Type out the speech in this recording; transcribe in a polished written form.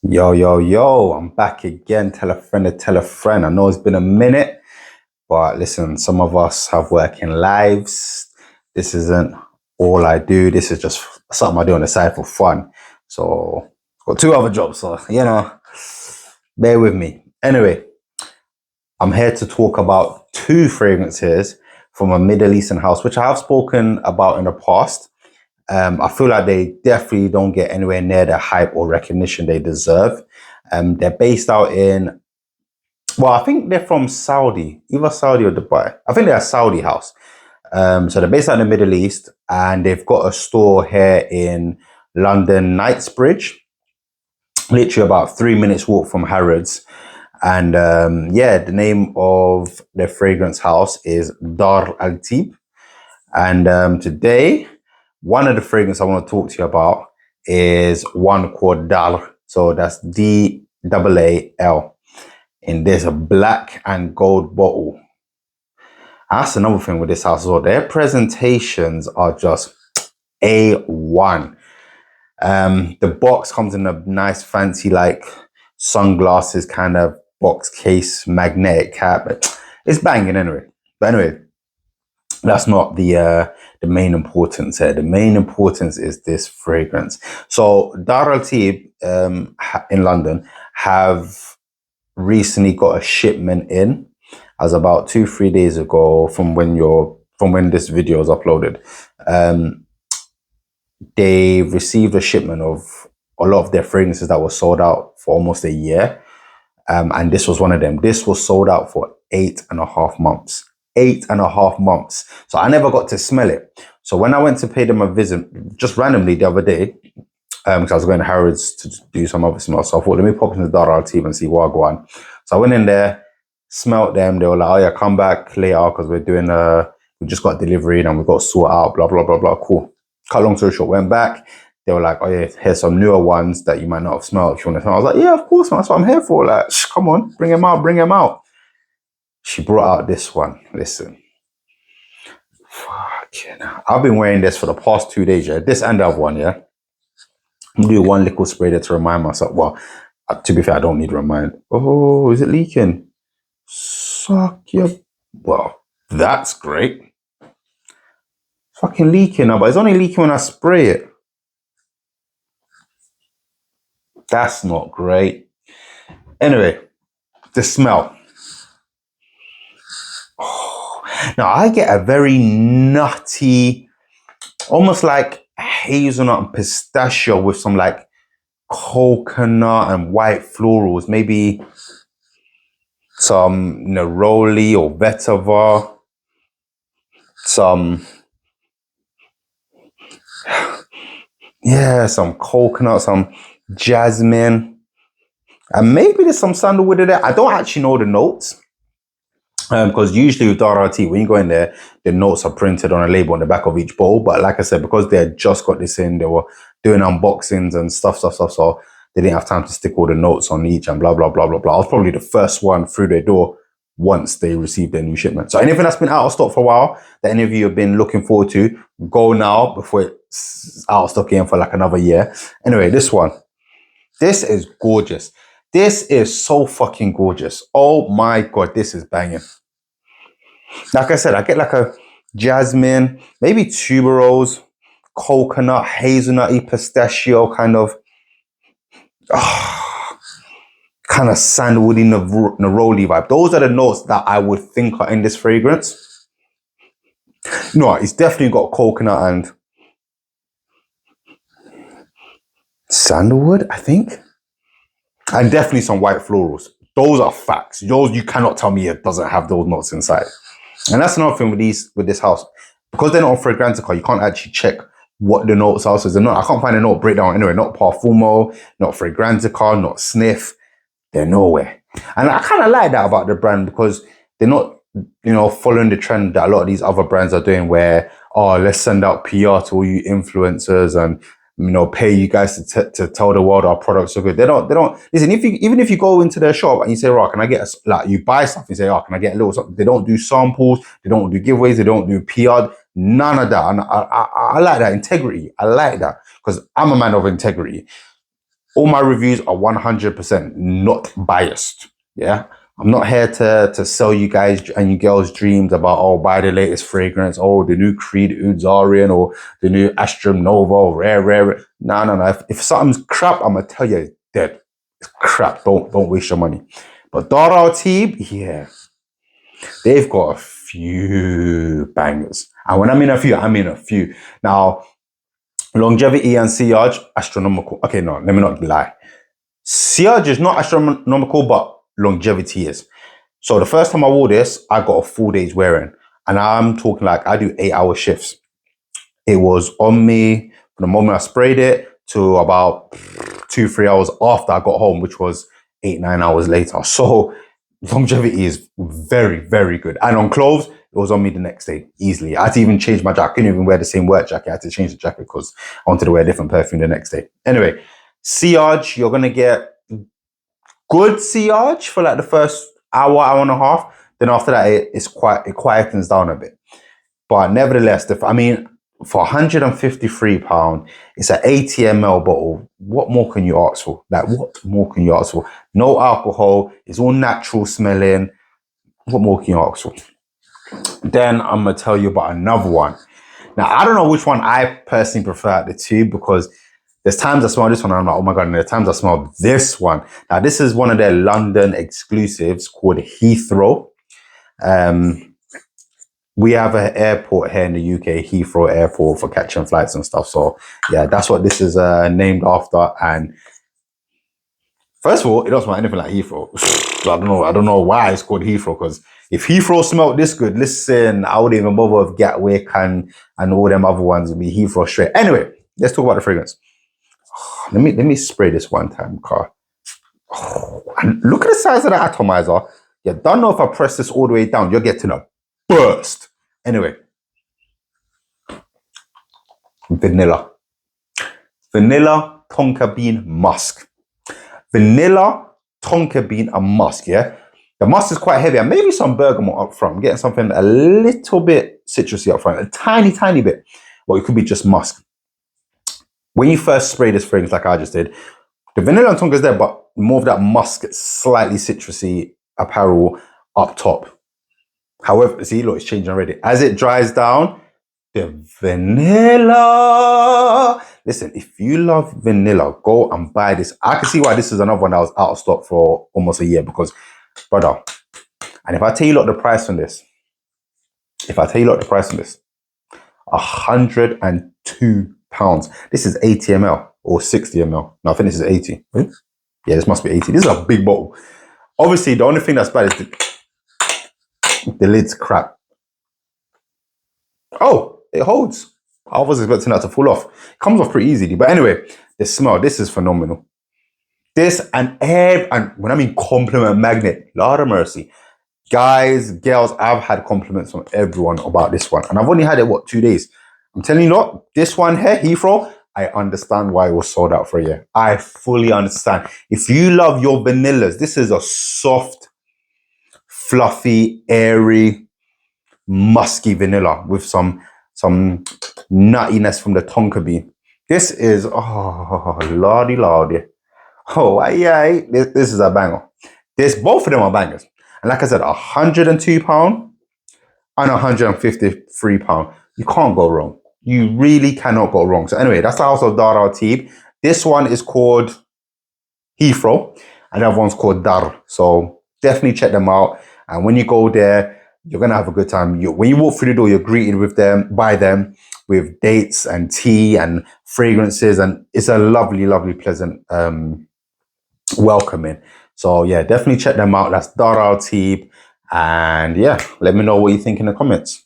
Yo, yo, yo, I'm back again. Tell a friend to tell a friend. I know it's been a minute, but listen, some of us have working lives. This isn't all I do. This is just something I do on the side for fun. So, I've got two other jobs, so, bear with me. Anyway, I'm here to talk about two fragrances from a Middle Eastern house, which I have spoken about in the past. I feel like they definitely don't get anywhere near the hype or recognition they deserve. They're based out in, well, I think they're from Saudi, either Saudi or Dubai. I think they're a Saudi house. So they're based out in the Middle East and they've got a store here in London, Knightsbridge, literally about 3 minutes walk from Harrods. And the name of the fragrance house is Dar Al Tib. And today, one of the fragrances I want to talk to you about is one called Dal. So that's Daal in this black and gold bottle. That's another thing with this house as well. Their presentations are just A1. The box comes in a nice fancy like sunglasses kind of box case, magnetic cap. It's banging anyway. But anyway, that's not the main importance here. The main importance is this fragrance. So Dar Al Tib in London have recently got a shipment in as about 2-3 days ago from when this video is uploaded. They received a shipment of a lot of their fragrances that were sold out for almost a year. And this was one of them. This was sold out for 8.5 months. 8.5 months. So I never got to smell it. So when I went to pay them a visit, just randomly the other day, because I was going to Harrods to do some other smell, so I thought, let me pop into Dar Al Tib and see what I go on. So I went in there, smelt them. They were like, oh yeah, come back later because we just got delivery and we got to sort out, blah, blah, blah, blah. Cool. Cut long story short, went back. They were like, oh yeah, here's some newer ones that you might not have smelled if you want to smell. I was like, yeah, of course, man. That's what I'm here for. Like, come on, bring them out, bring them out. She brought out this one. Listen. Fucking hell. I've been wearing this for the past 2 days, yeah. This and the other one, yeah. I'm gonna do one liquid spray there to remind myself. Well, to be fair, I don't need to remind. Oh, is it leaking? Suck your... Well, that's great. Fucking leaking now, but it's only leaking when I spray it. That's not great. Anyway, the smell. Oh, now I get a very nutty, almost like hazelnut and pistachio with some like coconut and white florals, maybe some neroli or vetiver, some coconut, some jasmine, and maybe there's some sandalwood in there. I don't actually know the notes. Because usually with Dar Al Tib, when you go in there, the notes are printed on a label on the back of each bowl. But like I said, because they had just got this in, they were doing unboxings and stuff. So they didn't have time to stick all the notes on each and blah, blah, blah, blah, blah. I was probably the first one through their door once they received their new shipment. So anything that's been out of stock for a while, that any of you have been looking forward to, go now before it's out of stock again for like another year. Anyway, this one. This is gorgeous. This is so fucking gorgeous. Oh my God, this is banging. Like I said, I get like a jasmine, maybe tuberose, coconut, hazelnutty, pistachio kind of, kind of sandalwoody, neroli vibe. Those are the notes that I would think are in this fragrance. No, it's definitely got coconut and sandalwood, I think. And definitely some white florals. Those are facts. Those, you cannot tell me it doesn't have those notes inside. And that's another thing with this house. Because they're not on Fragrantica, you can't actually check what the notes are. So I can't find a note breakdown anywhere. Not Parfumo, not Fragrantica, not Sniff. They're nowhere. And I kind of like that about the brand because they're not, following the trend that a lot of these other brands are doing where, oh, let's send out PR to all you influencers and, pay you guys to tell the world our products are good. They don't listen. Even if you go into their shop and you say, "Oh, can I get you buy stuff?" You say, "Oh, can I get a little something?" They don't do samples. They don't do giveaways. They don't do PR. None of that. And I like that integrity. I like that because I'm a man of integrity. All my reviews are 100% not biased. Yeah. I'm not here to sell you guys and you girls dreams about, oh, buy the latest fragrance, oh, the new Creed Oud Zarian or the new Astrum Novo, rare. No. If something's crap, I'm going to tell you it's dead. It's crap. Don't waste your money. But Dara Teeb, yeah, they've got a few bangers. And when I mean a few, I mean a few. Now, longevity and sillage, astronomical. Okay, no, let me not lie. Sillage is not astronomical, but longevity is. So the first time I wore this, I got a full day's wearing. And I'm talking like I do 8-hour shifts. It was on me from the moment I sprayed it to about 2-3 hours after I got home, which was 8-9 hours later. So longevity is very, very good. And on clothes, it was on me the next day easily. I had to even change my jacket. I couldn't even wear the same work jacket. I had to change the jacket because I wanted to wear a different perfume the next day. Anyway, sillage, you're going to get good sillage for like the first hour and a half. Then after that, it quietens down a bit. But nevertheless, for £153, it's an 80 ml bottle. What more can you ask for? Like, what more can you ask for? No alcohol. It's all natural smelling. What more can you ask for? Then I'm going to tell you about another one. Now, I don't know which one I personally prefer out the two because there's times I smell this one and I'm like, oh my God, and there's times I smell this one. Now, this is one of their London exclusives called Heathrow. We have an airport here in the UK, Heathrow Airport, for catching flights and stuff. So yeah, that's what this is named after. And first of all, it doesn't smell anything like Heathrow. I don't know why it's called Heathrow, because if Heathrow smelled this good, listen, I wouldn't even bother with Gatwick and all them other ones. It'd be Heathrow straight. Anyway, let's talk about the fragrance. Let me spray this one time, car. And look at the size of the atomizer. You don't know if I press this all the way down, you're getting a burst. Anyway, vanilla tonka bean musk. Vanilla tonka bean and musk. Yeah, the musk is quite heavy and maybe some bergamot up front. I'm getting something a little bit citrusy up front, a tiny bit, or it could be just musk. When you first spray this fragrance, like I just did, the vanilla and tonka is there, but more of that musk, slightly citrusy apparel up top. However, see, look, it's changing already. As it dries down, the vanilla. Listen, if you love vanilla, go and buy this. I can see why this is another one that was out of stock for almost a year because, brother, and if I tell you the price on this, £102. This is 80 ml or 60 ml. No, I think this is 80. Yeah, this must be 80. This is a big bottle. Obviously, the only thing that's bad is the lid's crap. Oh, it holds. I was expecting that to fall off. It comes off pretty easily. But anyway, the smell, this is phenomenal. This and when I mean compliment magnet, Lord of mercy. Guys, girls, I've had compliments from everyone about this one. And I've only had it, 2 days? I'm telling you what, this one here, Heathrow, I understand why it was sold out for a year. I fully understand. If you love your vanillas, this is a soft, fluffy, airy, musky vanilla with some nuttiness from the tonka bean. This is, oh, lordy. Oh, aye. This is a banger. Both of them are bangers. And like I said, £102 and £153. You can't go wrong. You really cannot go wrong. So anyway, that's the house of Dara Teeb. This one is called Heathrow and the other one's called Dar. So definitely check them out. And when you go there, you're going to have a good time. When you walk through the door, you're greeted by them with dates and tea and fragrances. And it's a lovely, pleasant welcoming. So yeah, definitely check them out. That's Dara Teeb. And yeah, let me know what you think in the comments.